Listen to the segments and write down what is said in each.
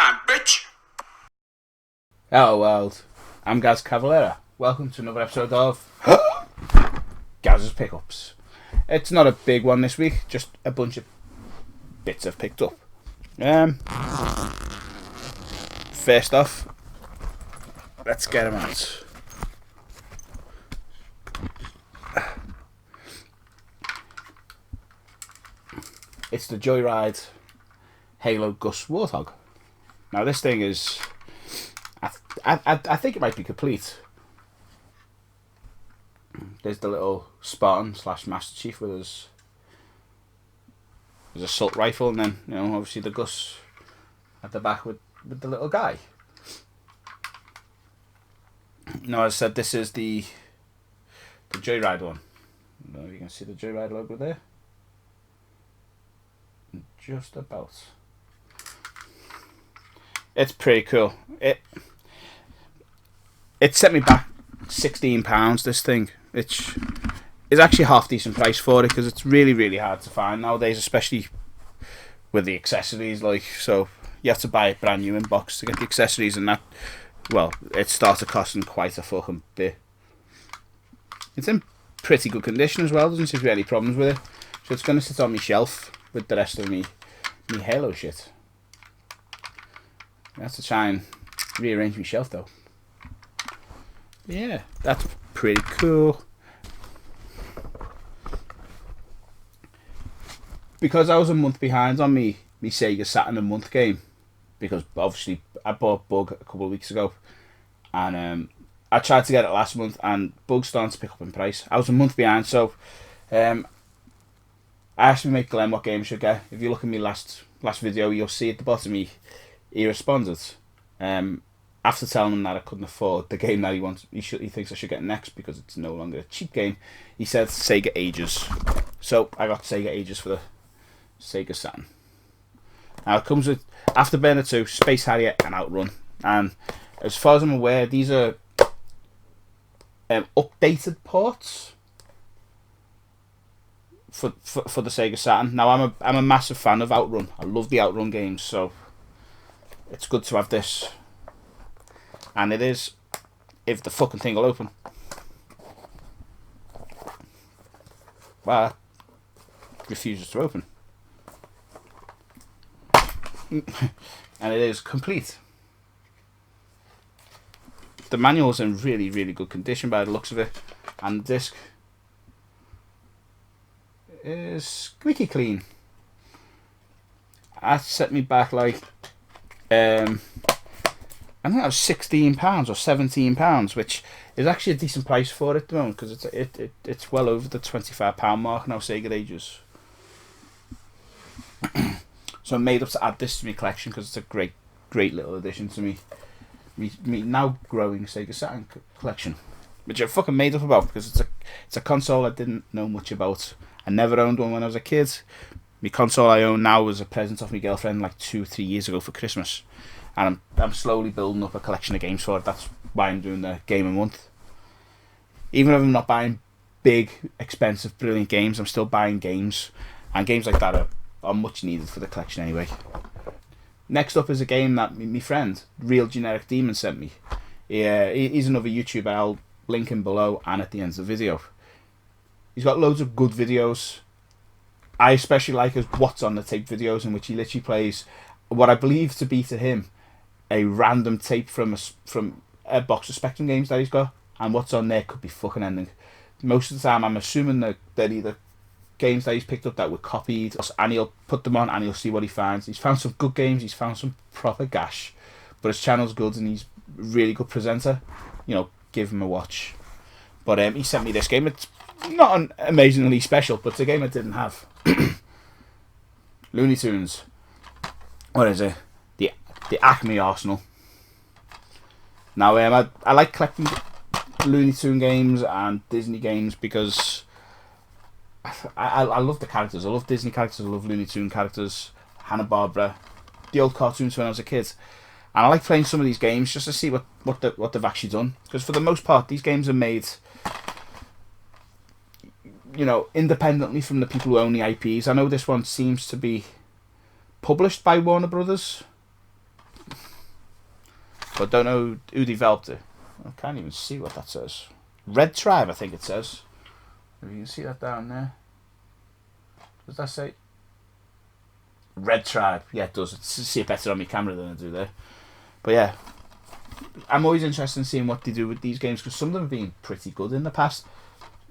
time, bitch! Hello world, I'm Gazz Cavalera. Welcome to another episode of Gazz's Pickups. It's not a big one this week, just a bunch of bits I've picked up. First off, let's get them out. It's the Joyride Halo Gus Warthog. Now this thing is, I think it might be complete. There's the little Spartan / Master Chief with his assault rifle, and then obviously the Gus at the back with the little guy. Now, as I said, this is the Joyride one. I don't know if you can see the Joyride logo there. Just about. It's pretty cool. It set me back £16. This thing, which is actually half decent price for it, because it's really hard to find nowadays, especially with the accessories. So you have to buy it brand new in box to get the accessories, and that, well, it starts costing quite a fucking bit. It's in pretty good condition as well. Doesn't seem to be any problems with it, so it's going to sit on my shelf with the rest of me Halo shit. I have to try and rearrange my shelf though. Yeah, that's pretty cool. Because I was a month behind on me Sega Saturn a month game, because obviously I bought Bug a couple of weeks ago, and I tried to get it last month, and Bug's starting to pick up in price. I was a month behind, so I asked my mate Glenn what game I should get. If you look at my last video, you'll see at the bottom he responded. After telling him that I couldn't afford the game that he thinks I should get next because it's no longer a cheap game, he said Sega Ages. So I got Sega Ages for the Sega Saturn. Now it comes with Afterburner 2, Space Harrier, and Outrun. And as far as I'm aware, these are updated ports for the Sega Saturn. Now I'm a massive fan of Outrun. I love the Outrun games, so it's good to have this. And it is, if the fucking thing will open. Well, it refuses to open. And it is complete. The manual's in really good condition by the looks of it, and the disc is squeaky clean. That set me back I think that was £16 or £17, which is actually a decent price for it at the moment, because it's well over the £25 mark now. Sega Ages. So I'm made up to add this to my collection, because it's a great little addition to me now growing Sega Saturn collection, which I fucking made up about, because it's a console I didn't know much about. I never owned one when I was a kid. My console I own now was a present off my girlfriend 2 or 3 years ago for Christmas, and I'm slowly building up a collection of games for it. That's why I'm doing the game a month. Even if I'm not buying big, expensive, brilliant games, I'm still buying games, and games like that are much needed for the collection anyway. Next up is a game that my friend Real Generic Demon sent me. He's another YouTuber. I'll link him below and at the end of the video. He's got loads of good videos. I especially like his What's on the Tape videos, in which he literally plays what I believe to be, to him, a random tape from a box of Spectrum games that he's got, and what's on there could be fucking anything. Most of the time I'm assuming that they're either games that he's picked up that were copied, and he'll put them on and he'll see what he finds. He's found some good games, he's found some proper gash, but his channel's good and he's a really good presenter. Give him a watch. But he sent me this game. It's not amazingly special, but it's a game I didn't have. Looney Tunes. What is it? The Acme Arsenal. Now I like collecting Looney Tune games and Disney games, because I love the characters. I love Disney characters, I love Looney Tune characters, Hanna-Barbera, the old cartoons when I was a kid. And I like playing some of these games just to see what they've actually done, because for the most part these games are made independently from the people who own the IPs. I know this one seems to be published by Warner Brothers. but don't know who developed it. I can't even see what that says. Red Tribe, I think it says. If you can see that down there. Does that say? Red Tribe. Yeah, it does. See it better on my camera than I do there. But yeah, I'm always interested in seeing what they do with these games, because some of them have been pretty good in the past.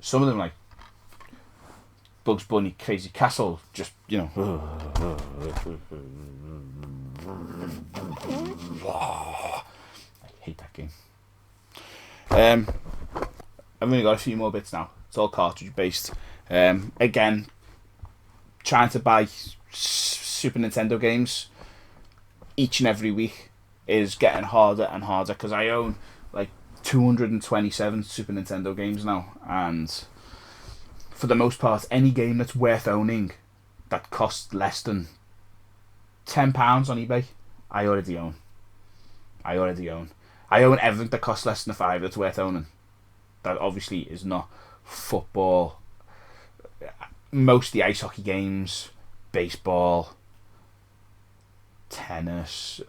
Some of them, like Bugs Bunny Crazy Castle, just, you know. I hate that game. I've only got a few more bits now. It's all cartridge based. Again, trying to buy Super Nintendo games each and every week is getting harder and harder, because I own like 227 Super Nintendo games now, and for the most part, any game that's worth owning that costs less than £10 on eBay, I already own. I own everything that costs less than £5 that's worth owning. That obviously is not football, mostly ice hockey games, baseball, tennis,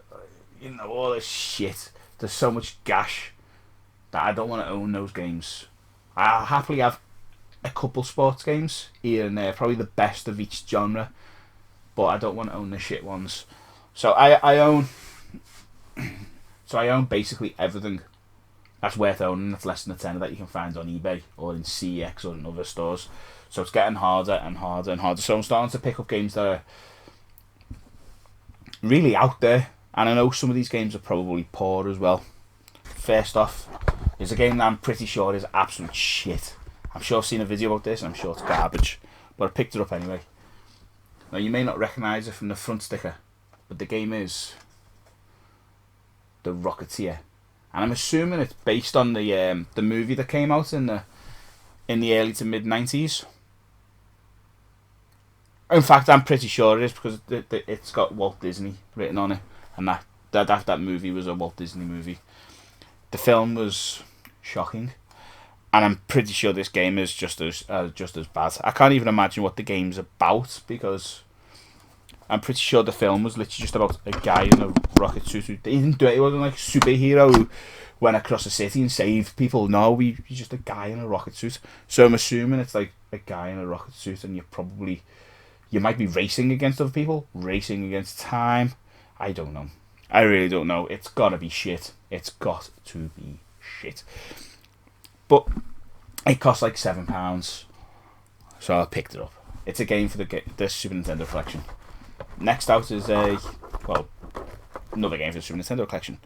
you know, all this shit. There's so much gash that I don't want to own those games. I'll happily have a couple sports games here and there, probably the best of each genre, but I don't want to own the shit ones. So I own basically everything that's worth owning that's less than a tenner that you can find on eBay or in CEX or in other stores. So it's getting harder and harder and harder. So I'm starting to pick up games that are really out there, and I know some of these games are probably poor as well. First off is a game that I'm pretty sure is absolute shit. I'm sure I've seen a video about this and I'm sure it's garbage, but I picked it up anyway. Now you may not recognise it from the front sticker, but the game is The Rocketeer, and I'm assuming it's based on the movie that came out in the early to mid 90s. In fact, I'm pretty sure it is, because it's got Walt Disney written on it, and that movie was a Walt Disney movie. The film was shocking, and I'm pretty sure this game is just as bad. I can't even imagine what the game's about, because I'm pretty sure the film was literally just about a guy in a rocket suit. He didn't do it. He wasn't like a superhero who went across the city and saved people. No, he's just a guy in a rocket suit. So I'm assuming it's like a guy in a rocket suit, and you might be racing against other people, racing against time. I don't know. I really don't know. It's gotta be shit. It's got to be shit. But it costs like £7, so I picked it up. It's a game for the Super Nintendo collection. Next out is another game for the Super Nintendo collection.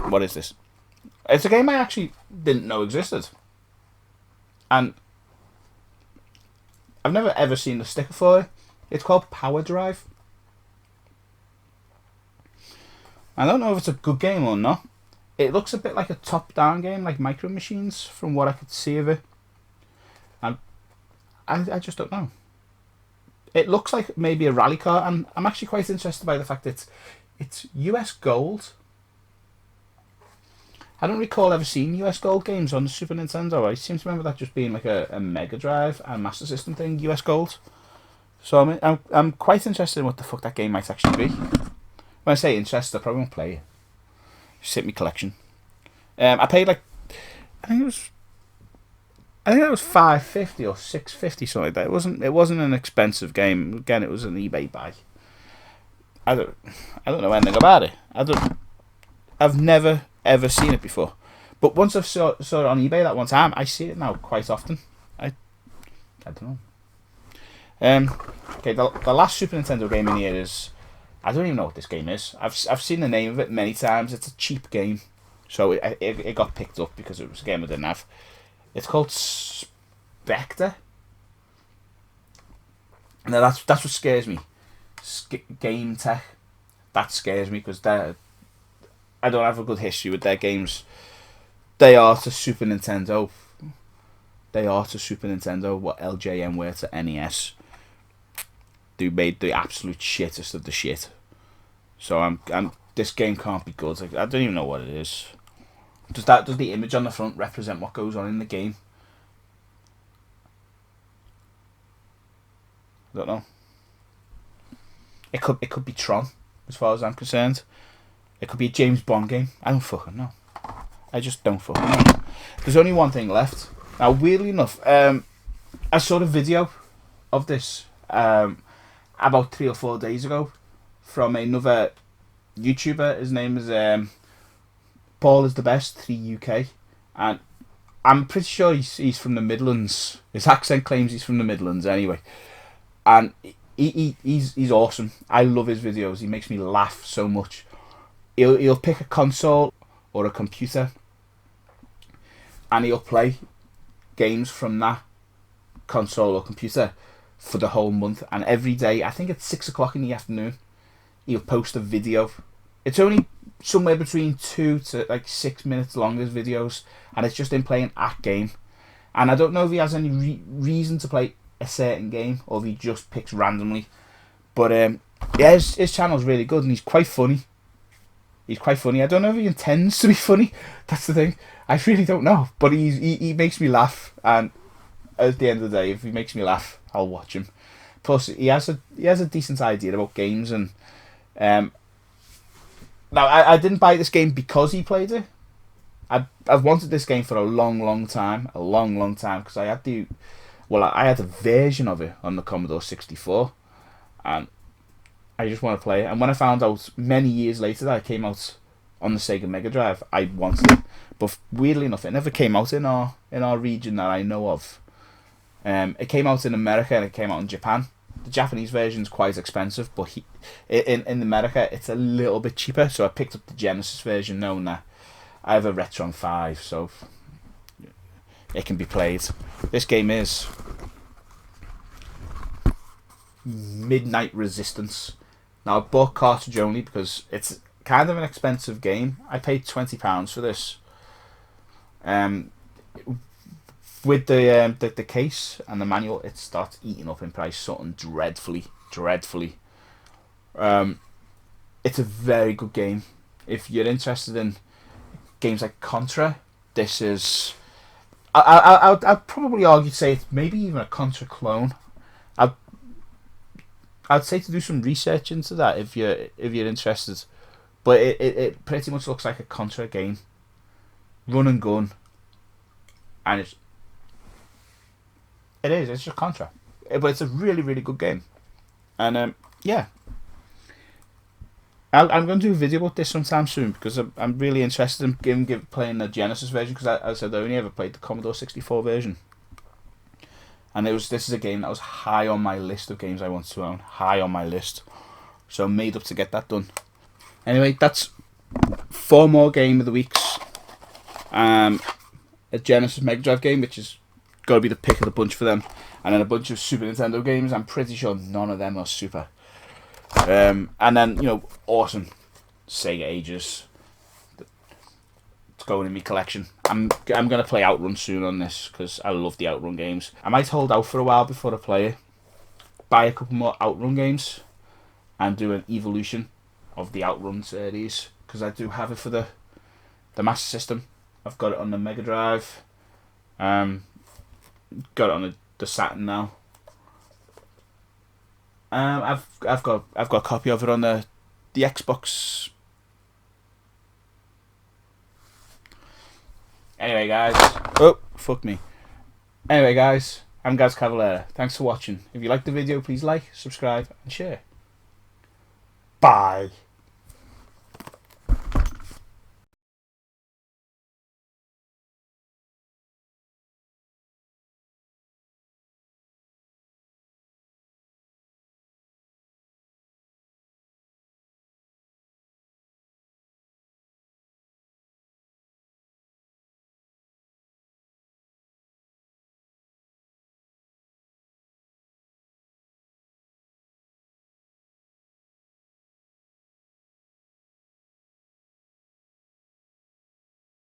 What is this? It's a game I actually didn't know existed, and I've never ever seen the sticker for it. It's called Power Drive. I don't know if it's a good game or not. It looks a bit like a top-down game, like Micro Machines, from what I could see of it. And I just don't know. It looks like maybe a rally car, and I'm actually quite interested by the fact that it's US Gold. I don't recall ever seeing US Gold games on the Super Nintendo. I seem to remember that just being like a Mega Drive and Master System thing, US Gold. So I'm quite interested in what the fuck that game might actually be. When I say interested, I probably won't play it. Just hit my collection. I paid like, I think that was $5.50 or $6.50, something like that. It wasn't an expensive game. Again, it was an eBay buy. I don't know anything about it. I've never ever seen it before. But once I've saw it on eBay that one time, I see it now quite often. I don't know. Okay, the last Super Nintendo game in here is, I don't even know what this game is. I've seen the name of it many times. It's a cheap game, so it got picked up because it was a game I didn't have. It's called Spectre. Now that's what scares me. Game Tech. That scares me, because I don't have a good history with their games. They are to Super Nintendo. What LJN were to NES. They made the absolute shittest of the shit. So this game can't be good. I don't even know what it is. Does the image on the front represent what goes on in the game? I don't know. It could be Tron, as far as I'm concerned. It could be a James Bond game. I don't fucking know. I just don't fucking know. There's only one thing left. Now, weirdly enough, I saw a video of this about 3 or 4 days ago from another YouTuber. His name is Paul is the Best 3UK, and I'm pretty sure he's from the Midlands. His accent claims he's from the Midlands anyway, and he's awesome. I love his videos. He makes me laugh so much. He'll pick a console or a computer, and he'll play games from that console or computer for the whole month. And every day, I think at 6 o'clock in the afternoon, he'll post a video. It's only somewhere between 2 to like 6 minutes long, his videos, and it's just him playing a game. And I don't know if he has any reason to play a certain game, or if he just picks randomly. But yeah, his channel's really good, and he's quite funny. He's quite funny. I don't know if he intends to be funny. That's the thing. I really don't know. But he makes me laugh, and at the end of the day, if he makes me laugh, I'll watch him. Plus, he has a decent idea about games, and now I didn't buy this game because he played it. I've wanted this game for a long time, because I had a version of it on the Commodore 64, and I just want to play it. And when I found out many years later that it came out on the Sega Mega Drive, I wanted it. But weirdly enough, it never came out in our region that I know of. It came out in America and it came out in Japan. The Japanese version is quite expensive, but in America it's a little bit cheaper. So I picked up the Genesis version, knowing that I have a Retron 5, so it can be played. This game is Midnight Resistance. Now, I bought cartridge only because it's kind of an expensive game. I paid £20 for this. With the case and the manual, it starts eating up in price something dreadfully. It's a very good game. If you're interested in games like Contra, this is... I'd probably argue to say it's maybe even a Contra clone. I'd say to do some research into that if you're interested. But it pretty much looks like a Contra game. Run and gun. And it's just Contra. But it's a really good game. And yeah. I'm going to do a video about this sometime soon, because I'm really interested in playing the Genesis version, because I said I only ever played the Commodore 64 version. And this is a game that was high on my list of games I want to own. High on my list. So I'm made up to get that done. Anyway, that's 4 more Game of the Weeks. A Genesis Mega Drive game, which is got to be the pick of the bunch for them. And then a bunch of Super Nintendo games. I'm pretty sure none of them are Super. And then, awesome Sega Ages. It's going in my collection. I'm going to play Outrun soon on this, because I love the Outrun games. I might hold out for a while before I play it. Buy a couple more Outrun games. And do an evolution of the Outrun series, because I do have it for the Master System. I've got it on the Mega Drive. Got it on the Saturn now. I've got a copy of it on the Xbox. Anyway, guys. Oh, fuck me. Anyway, guys, I'm Gazz Cavalera. Thanks for watching. If you liked the video, please like, subscribe, and share. Bye.